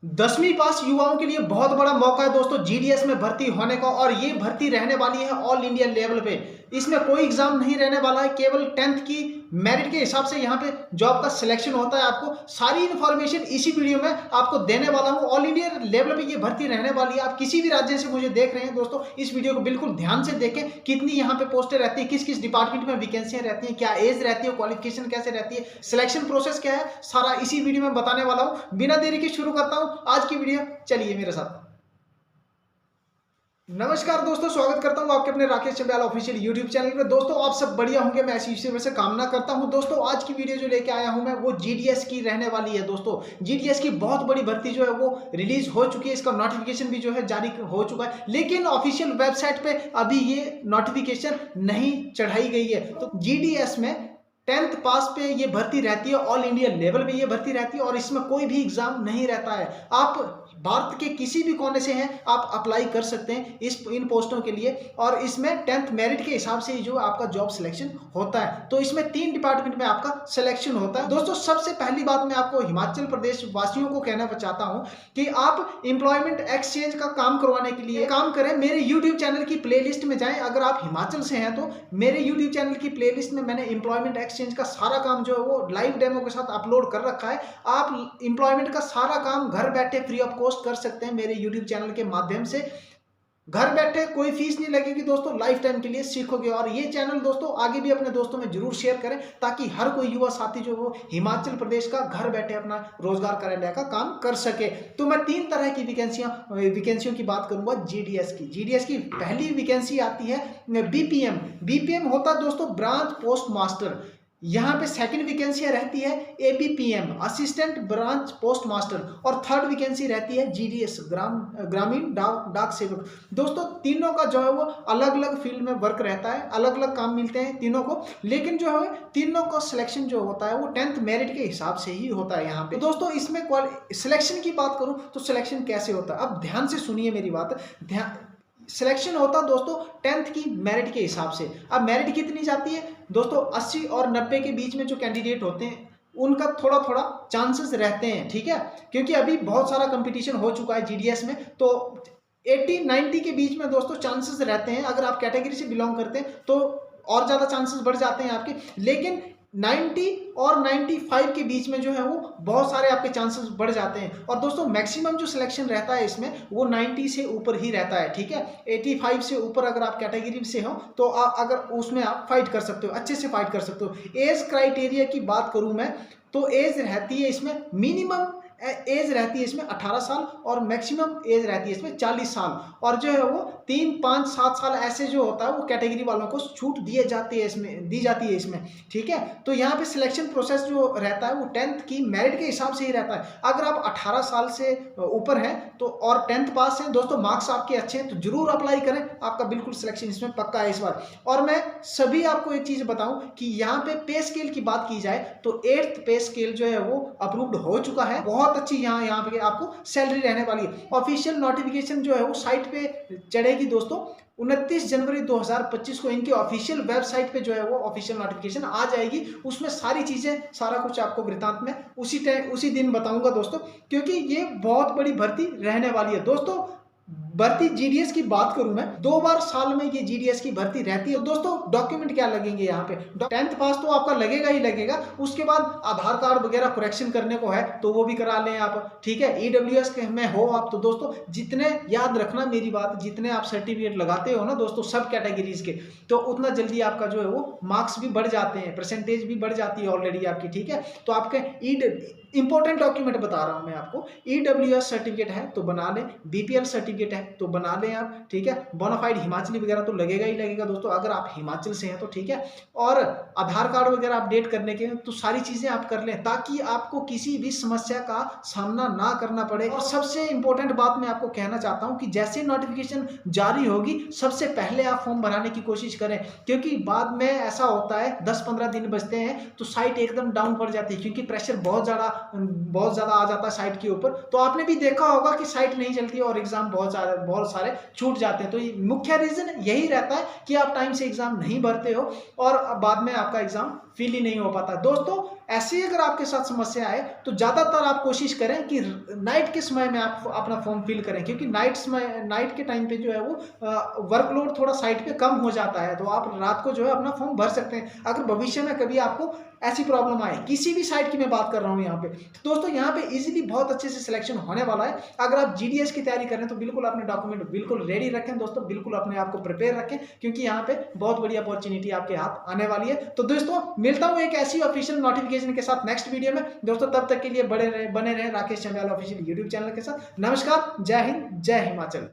10वीं पास युवाओं के लिए बहुत बड़ा मौका है दोस्तों जीडीएस में भर्ती होने का। और ये भर्ती रहने वाली है ऑल इंडिया लेवल पे। इसमें कोई एग्जाम नहीं रहने वाला है, केवल 10th की मेरिट के हिसाब से यहाँ पे जॉब का सिलेक्शन होता है। आपको सारी इन्फॉर्मेशन इसी वीडियो में आपको देने वाला हूँ। ऑल इंडिया लेवल पे ये भर्ती रहने वाली है। आप किसी भी राज्य से मुझे देख रहे हैं दोस्तों, इस वीडियो को बिल्कुल ध्यान से देखें। कितनी यहाँ पे पोस्टें रहती है, किस किस डिपार्टमेंट में वैकेंसियां रहती हैं, क्या एज रहती है, क्वालिफिकेशन कैसे रहती है, सिलेक्शन प्रोसेस क्या है, सारा इसी वीडियो में बताने वाला हूँ। बिना देरी के शुरू करता हूँ आज की वीडियो। चलिए मेरे साथ। नमस्कार दोस्तों, स्वागत करता हूं आपके अपने राकेश चंबयाल ऑफिशियल यूट्यूब चैनल पे। दोस्तों आप सब बढ़िया होंगे, मैं इसी से कामना करता हूं। दोस्तों आज की वीडियो जो लेके आया हूं मैं, वो जीडीएस की रहने वाली है। दोस्तों जीडीएस की बहुत बड़ी भर्ती जो है वो रिलीज हो चुकी है, इसका नोटिफिकेशन भी जो है जारी हो चुका है, लेकिन ऑफिशियल वेबसाइट पे अभी ये नोटिफिकेशन नहीं चढ़ाई गई है। तो जीडीएस में 10th पास पे ये भर्ती रहती है, ऑल इंडिया लेवल पे ये भर्ती रहती है और इसमें कोई भी एग्जाम नहीं रहता है। आप भारत के किसी भी कोने से हैं, आप अप्लाई कर सकते हैं इन पोस्टों के लिए। और इसमें 10th मेरिट के हिसाब से जो आपका जॉब सिलेक्शन होता है। तो इसमें 3 डिपार्टमेंट में आपका सिलेक्शन होता है। दोस्तों सबसे पहली बात मैं आपको हिमाचल प्रदेश वासियों को कहना चाहता हूं कि आप एम्प्लॉयमेंट एक्सचेंज का काम करवाने के लिए काम करें, मेरे यूट्यूब चैनल की प्लेलिस्ट में जाएं। अगर आप हिमाचल से हैं तो मेरे यूट्यूब चैनल की प्लेलिस्ट में मैंने एम्प्लॉयमेंट एक्सचेंज का सारा काम जो है वो लाइव डेमो के साथ अपलोड कर रखा है। आप एम्प्लॉयमेंट का सारा काम घर बैठे फ्री ऑफ कॉस्ट कर सकते हैं मेरे यूट्यूब चैनल के माध्यम से। घर बैठे कोई फीस नहीं लगेगी दोस्तों, लाइफ टाइम के लिए सीखोगे। और ये चैनल दोस्तों आगे भी अपने दोस्तों में जरूर शेयर करें, ताकि हर कोई युवा साथी जो वो हिमाचल प्रदेश का घर बैठे अपना रोजगार कार्यालय का काम कर सके। तो मैं 3 तरह की वैकेंसियों की बात करूंगा जीडीएस की पहली वैकेंसी आती है बीपीएम होता है दोस्तों ब्रांच पोस्ट मास्टर। यहाँ पे सेकंड वैकेंसी रहती है ABPM assistant branch post master, और थर्ड वैकेंसी रहती है जीडीएस ग्रामीण डाक सेवक। दोस्तों तीनों का जो है वो अलग अलग फील्ड में वर्क रहता है, अलग अलग काम मिलते हैं तीनों को, लेकिन जो है तीनों का सिलेक्शन जो होता है वो 10th मेरिट के हिसाब से ही होता है यहाँ पे। तो दोस्तों इसमें सिलेक्शन की बात करूँ तो सिलेक्शन कैसे होता है, अब ध्यान से सुनिए मेरी बात। सिलेक्शन होता दोस्तों 10th की मेरिट के हिसाब से। अब मेरिट कितनी जाती है दोस्तों, 80 और 90 के बीच में जो कैंडिडेट होते हैं उनका थोड़ा थोड़ा चांसेस रहते हैं, ठीक है, क्योंकि अभी बहुत सारा कंपटीशन हो चुका है जीडीएस में। तो 80-90 के बीच में दोस्तों चांसेस रहते हैं। अगर आप कैटेगरी से बिलोंग करते हैं तो और ज़्यादा चांसेस बढ़ जाते हैं आपके, लेकिन 90 और 95 के बीच में जो है वो बहुत सारे आपके चांसेस बढ़ जाते हैं। और दोस्तों मैक्सिमम जो सिलेक्शन रहता है इसमें वो 90 से ऊपर ही रहता है, ठीक है। 85 से ऊपर अगर आप कैटेगरी से हो तो अगर उसमें आप फाइट कर सकते हो, अच्छे से फाइट कर सकते हो। एज क्राइटेरिया की बात करूं मैं तो एज रहती है इसमें, मिनिमम एज रहती है इसमें 18 साल और मैक्सिमम एज रहती है इसमें 40 साल। और जो है वो 3, 5, 7 साल ऐसे जो होता है वो कैटेगरी वालों को छूट दी जाती है इसमें, ठीक है। तो यहाँ पे सिलेक्शन प्रोसेस जो रहता है वो 10th की मेरिट के हिसाब से ही रहता है। अगर आप 18 साल से ऊपर हैं तो और 10th पास हैं दोस्तों, मार्क्स आपके अच्छे हैं, तो जरूर अप्लाई करें, आपका बिल्कुल सिलेक्शन इसमें पक्का है इस बार। और मैं सभी आपको एक चीज बताऊं कि यहाँ पे पे स्केल की बात की जाए तो 8th पे स्केल जो है वो अप्रूव्ड हो चुका है। बहुत अच्छी यहाँ पे आपको सैलरी रहने वाली है। ऑफिशियल नोटिफिकेशन जो है वो साइट पे चढ़ेगी दोस्तों 29 जनवरी 2025 को। इनकी ऑफिशियल वेबसाइट पे जो है वो ऑफिशियल नोटिफिकेशन आ जाएगी। उसमें सारी चीजें, सारा कुछ आपको वृत्तांत में उसी दिन बताऊंगा दोस्तों, क्योंकि ये बहुत बड़ी भर्ती रहने वाली है दोस्तों। भर्ती जीडीएस की बात करूं मैं, 2 बार साल में ये जीडीएस की भर्ती रहती है। दोस्तों डॉक्यूमेंट क्या लगेंगे यहाँ पे, 10th पास तो आपका लगेगा ही लगेगा, उसके बाद आधार कार्ड वगैरह करेक्शन करने को है तो वो भी करा लें आप, ठीक है। ईडब्ल्यूएस में हो आप तो दोस्तों जितने, याद रखना मेरी बात, जितने आप सर्टिफिकेट लगाते हो ना दोस्तों सब कैटेगरीज के, तो उतना जल्दी आपका जो है वो मार्क्स भी बढ़ जाते हैं, परसेंटेज भी बढ़ जाती है ऑलरेडी आपकी, ठीक है। तो आपके इंपॉर्टेंट डॉक्यूमेंट बता रहा हूं मैं आपको, ईडब्ल्यूएस सर्टिफिकेट है तो बना लें, बीपीएल सर्टिफिकेट है तो बना लें आप, ठीक है। बोनाफाइड हिमाचली वगैरह तो लगेगा ही लगेगा दोस्तों अगर आप हिमाचल से हैं तो, ठीक है। और आधार कार्ड वगैरह अपडेट करने के तो सारी चीजें आप कर लें, ताकि आपको किसी भी समस्या का सामना ना करना पड़े। और सबसे इंपॉर्टेंट बात मैं आपको कहना चाहता हूं कि जैसे नोटिफिकेशन जारी होगी सबसे पहले आप फॉर्म भराने की कोशिश करें, क्योंकि बाद में ऐसा होता है 10-15 दिन बचते हैं तो साइट एकदम डाउन पड़ जाती है, क्योंकि प्रेशर बहुत ज्यादा आ जाता है साइट के ऊपर। तो आपने भी देखा होगा कि साइट नहीं चलती है और एग्जाम बहुत सारे छूट जाते हैं। तो मुख्य रीजन यही रहता है कि आप टाइम से एग्जाम नहीं भरते हो और बाद में आपका एग्जाम फिल ही नहीं हो पाता। दोस्तों ऐसी अगर आपके साथ समस्या आए तो ज़्यादातर आप कोशिश करें कि नाइट के समय में आप अपना फॉर्म फिल करें, क्योंकि नाइट के टाइम पे जो है वो वर्कलोड थोड़ा साइट पे कम हो जाता है, तो आप रात को जो है अपना फॉर्म भर सकते हैं अगर भविष्य में कभी आपको ऐसी प्रॉब्लम आए। किसी भी साइट की मैं बात कर रहा हूँ यहाँ पे। तो दोस्तों यहाँ पे इजीली बहुत अच्छे से सिलेक्शन होने वाला है। अगर आप जीडीएस की तैयारी कर रहे हैं तो बिल्कुल अपने डॉक्यूमेंट बिल्कुल रेडी रखें दोस्तों, बिल्कुल अपने आप को प्रिपेयर रखें, क्योंकि यहाँ पे बहुत बड़ी अपॉर्चुनिटी आपके हाथ आने वाली है। तो दोस्तों मिलता हूँ एक ऐसी ऑफिशियल नोटिफिकेशन के साथ नेक्स्ट वीडियो में दोस्तों। तब तक के लिए बने रहे राकेश चंबेला ऑफिशियल यूट्यूब चैनल के साथ। नमस्कार, जय हिंद, जय हिमाचल।